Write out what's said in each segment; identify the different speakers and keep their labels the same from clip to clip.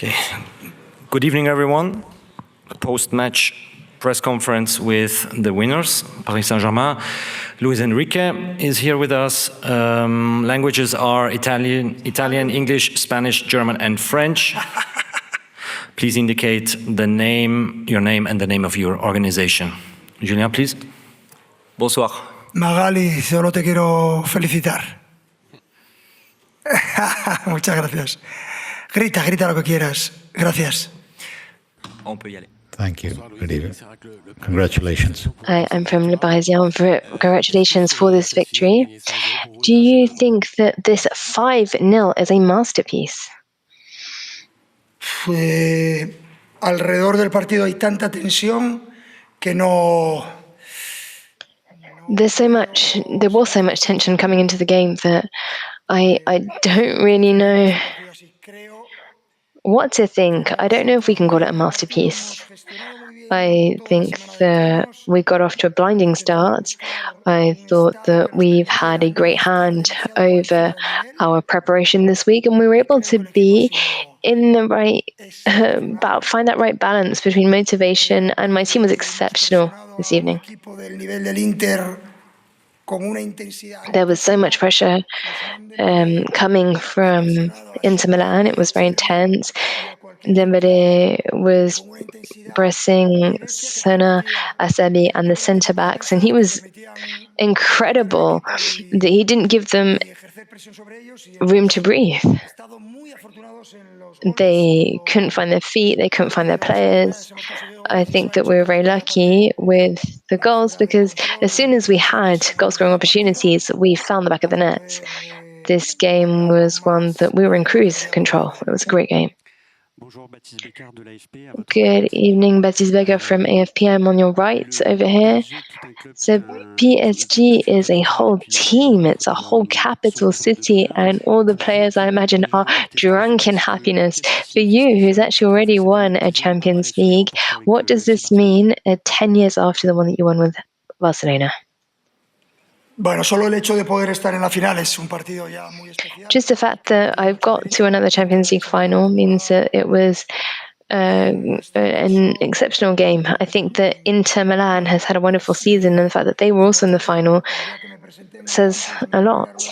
Speaker 1: Okay. Good evening, everyone. Post-match press conference with the winners, Paris Saint-Germain. Luis Enrique is here with us. Languages are Italian, English, Spanish, German, and French. Please indicate the name, your name, and the name of your organization. Julien, please.
Speaker 2: Bonsoir.
Speaker 3: Magali, solo te quiero felicitar. Muchas gracias. Grita lo que quieras. Gracias.
Speaker 2: On peut y aller.
Speaker 4: Thank you. Good evening. Congratulations.
Speaker 5: Hi, I'm from Le Parisien. Congratulations for this victory. Do you think that this 5-0 is a masterpiece?
Speaker 3: Alrededor del partido hay tanta tensión que no.
Speaker 5: There was so much tension coming into the game that I don't really know what to think. I don't know if we can call it a masterpiece. I think that we got off to a blinding start. I thought that we've had a great hand over our preparation this week, and we were able to be in the right, find that right balance between motivation, and my team was exceptional this evening. There was so much pressure coming from Inter Milan. It was very intense. Dembele was pressing Xana, Asabi, and the centre backs, and he was incredible. He didn't give them room to breathe. They couldn't find their feet, they couldn't find their players. I think that we were very lucky with the goals because as soon as we had goal-scoring opportunities, we found the back of the net. This game was one that we were in cruise control. It was a great game. Good evening, Baptiste Becker from AFP. I'm on your right over here. So PSG is a whole team. It's a whole capital city, and all the players, I imagine, are drunk in happiness. For you, who's actually already won a Champions League, what does this mean 10 years after the one that you won with Barcelona?
Speaker 3: Solo el hecho de poder estar en la final es un partido ya muy especial.
Speaker 5: Just the fact that I've got to another Champions League final means that it was an exceptional game. I think that Inter Milan has had a wonderful season, and the fact that they were also in the final says a lot.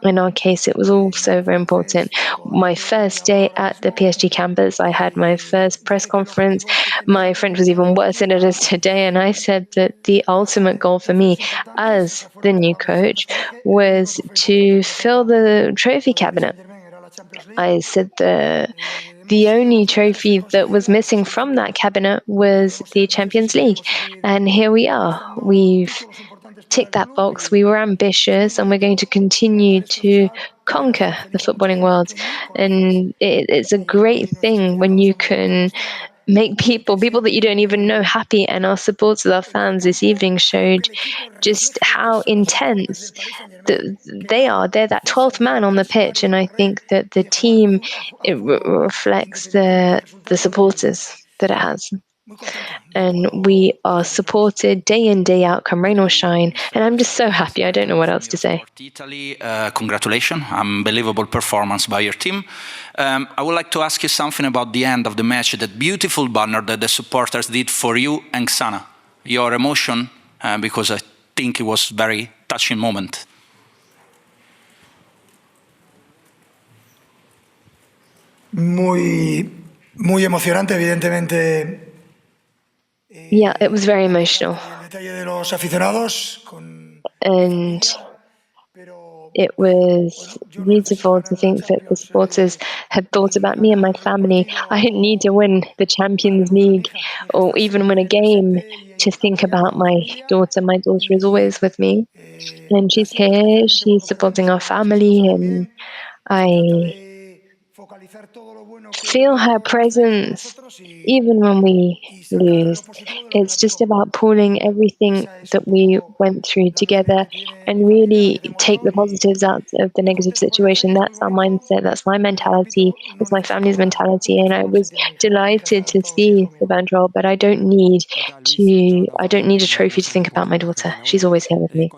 Speaker 5: In our case, it was also very important. My first day at the PSG campus, I had my first press conference. My French was even worse than it is today, and I said that the ultimate goal for me as the new coach was to fill the trophy cabinet. I said the only trophy that was missing from that cabinet was the Champions League, and here we are. We've tick that box. We were ambitious, and we're going to continue to conquer the footballing world. And it's a great thing when you can make people that you don't even know happy. And our supporters, our fans this evening showed just how intense they are. They're that 12th man on the pitch, and I think that the team reflects the supporters that it has. And we are supported day in, day out, come rain or shine. And I'm just so happy. I don't know what else to say.
Speaker 6: Italy, congratulations. Unbelievable performance by your team. I would like to ask you something about the end of the match, that beautiful banner that the supporters did for you and Xana. Your emotion, because I think it was a very touching moment.
Speaker 3: Muy emocionante, evidentemente.
Speaker 5: Yeah, it was very emotional. And it was beautiful to think that the supporters had thought about me and my family. I didn't need to win the Champions League or even win a game to think about my daughter. My daughter is always with me, and she's here, she's supporting our family, and I feel her presence even when we lose. It's just about pulling everything that we went through together and really take the positives out of the negative situation. That's our mindset, that's my mentality, it's my family's mentality, and I was delighted to see the Ballon D'or, but I don't need a trophy to think about my daughter. She's always here with me.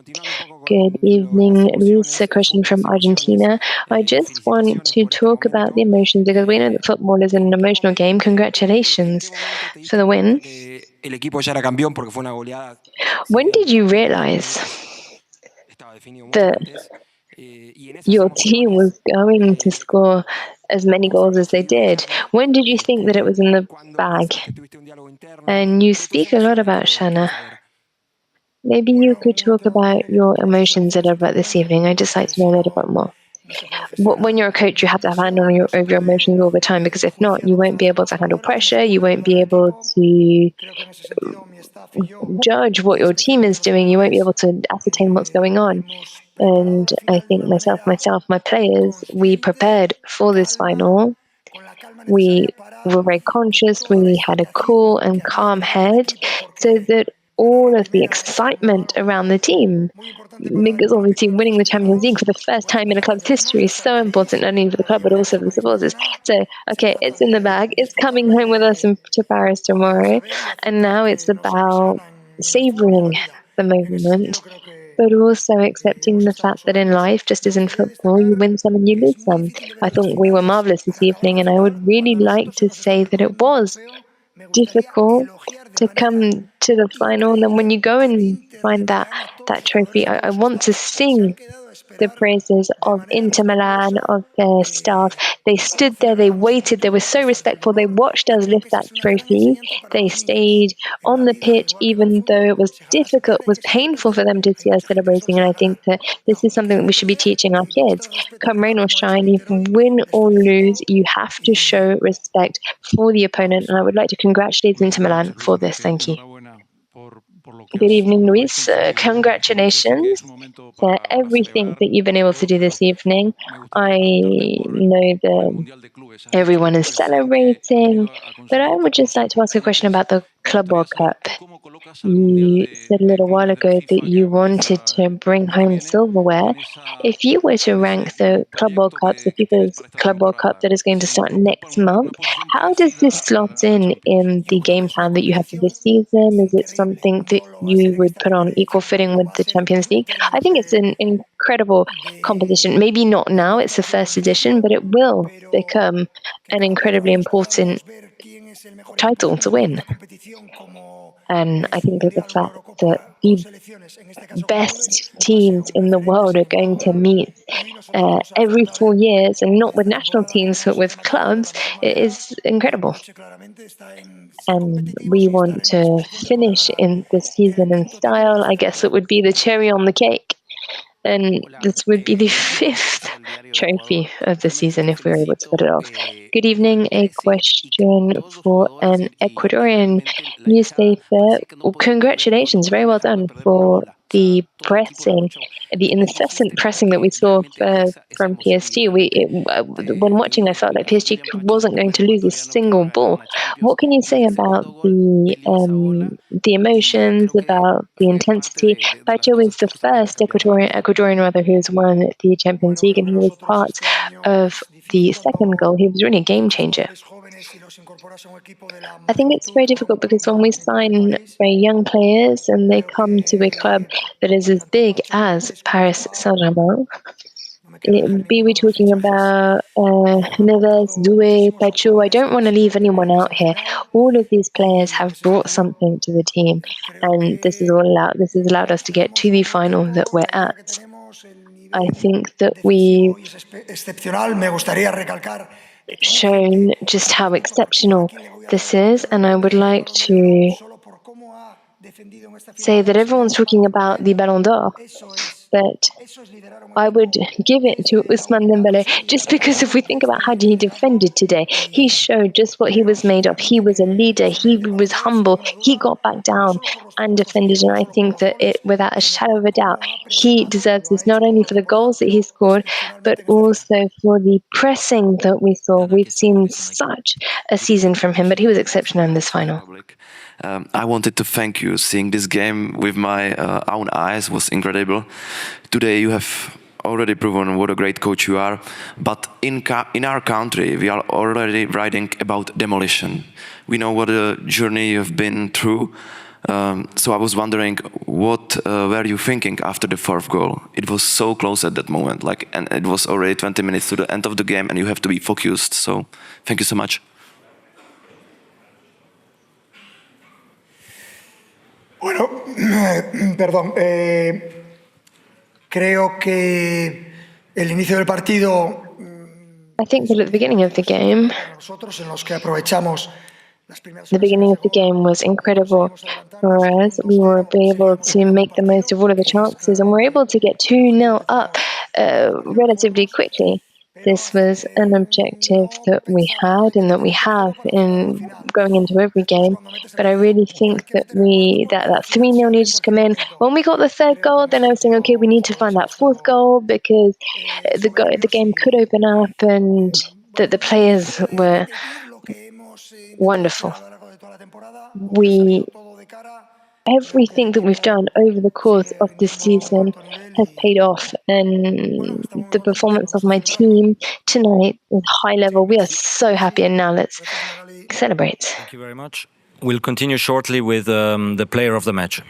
Speaker 5: Good evening, Luis. A question from Argentina. I just want to talk about the emotions because we know that football is an emotional game. Congratulations for the win. When did you realize that your team was going to score as many goals as they did? When did you think that it was in the bag? And you speak a lot about Xana. Maybe you could talk about your emotions a little bit this evening. I'd just like to know a little bit more. When you're a coach, you have to have a handle on your emotions all the time, because if not, you won't be able to handle pressure. You won't be able to judge what your team is doing. You won't be able to ascertain what's going on. And I think my players, we prepared for this final. We were very conscious. We had a cool and calm head, so that all of the excitement around the team, because obviously winning the Champions League for the first time in a club's history is so important, not only for the club but also for the supporters. So, okay, it's in the bag. It's coming home with us to Paris tomorrow, and now it's about savouring the moment, but also accepting the fact that in life, just as in football, you win some and you lose some. I thought we were marvellous this evening, and I would really like to say that it was difficult to come to the final, and then when you go and find that trophy, I want to sing the praises of Inter Milan, of their staff. They stood there, they waited, they were so respectful, they watched us lift that trophy, they stayed on the pitch even though it was difficult, was painful for them to see us celebrating. And I think that this is something that we should be teaching our kids. Come rain or shine, you can win or lose, you have to show respect for the opponent, and I would like to congratulate Inter Milan for this. Thank you. Good evening, Luis. Congratulations for everything that you've been able to do this evening. I know that everyone is celebrating, but I would just like to ask a question about the Club World Cup. You said a little while ago that you wanted to bring home silverware. If you were to rank the Club World Cups, the FIFA's Club World Cup that is going to start next month, how does this slot in the game plan that you have for this season? Is it something that you would put on equal footing with the Champions League? I think it's an incredible competition. Maybe not now, it's the first edition, but it will become an incredibly important title to win. And I think that the fact that the best teams in the world are going to meet every 4 years, and not with national teams but with clubs, it is incredible. And we want to finish in the season in style. I guess it would be the cherry on the cake. And this would be the 5th trophy of the season if we were able to put it off. Good evening. A question for an Ecuadorian newspaper. Well, congratulations. Very well done for the pressing, the incessant pressing that we saw from PSG. When watching, I felt like PSG wasn't going to lose a single ball. What can you say about the emotions, about the intensity? Pacho is the first Ecuadorian who has won the Champions League, and he was part of the second goal. He was really a game changer. I think it's very difficult because when we sign very young players and they come to a club that is as big as Paris Saint-Germain, be we talking about Neves, Doue, Pacho, I don't want to leave anyone out here. All of these players have brought something to the team, and this has allowed us to get to the final that we're at. I think that we've shown just how exceptional this is, and I would like to say that everyone's talking about the Ballon d'Or, but I would give it to Ousmane Dembele, just because if we think about how he defended today, he showed just what he was made of. He was a leader, he was humble, he got back down and defended, and I think that without a shadow of a doubt, he deserves this not only for the goals that he scored, but also for the pressing that we saw. We've seen such a season from him, but he was exceptional in this final.
Speaker 7: I wanted to thank you. Seeing this game with my own eyes was incredible. Today you have already proven what a great coach you are, but in our country we are already writing about demolition. We know what a journey you've been through, So I was wondering, what were you thinking after the fourth goal? It was so close at that moment, and it was already 20 minutes to the end of the game, and you have to be focused. So thank you so much.
Speaker 3: Bueno, perdón. Creo que el inicio del partido.
Speaker 5: I think that at the beginning of the game,
Speaker 3: Nosotros en los que aprovechamos.
Speaker 5: the beginning of the game was incredible for us. We were able to make the most of all of the chances and were able to get 2-0 up relatively quickly. This was an objective that we had and that we have in going into every game. But I really think that that 3-0 needed to come in. When we got the third goal, then I was saying, okay, we need to find that fourth goal because the game could open up and that the players were wonderful. Everything that we've done over the course of this season has paid off, and the performance of my team tonight is high level. We are so happy, and now let's celebrate.
Speaker 1: Thank you very much. We'll continue shortly with the player of the match.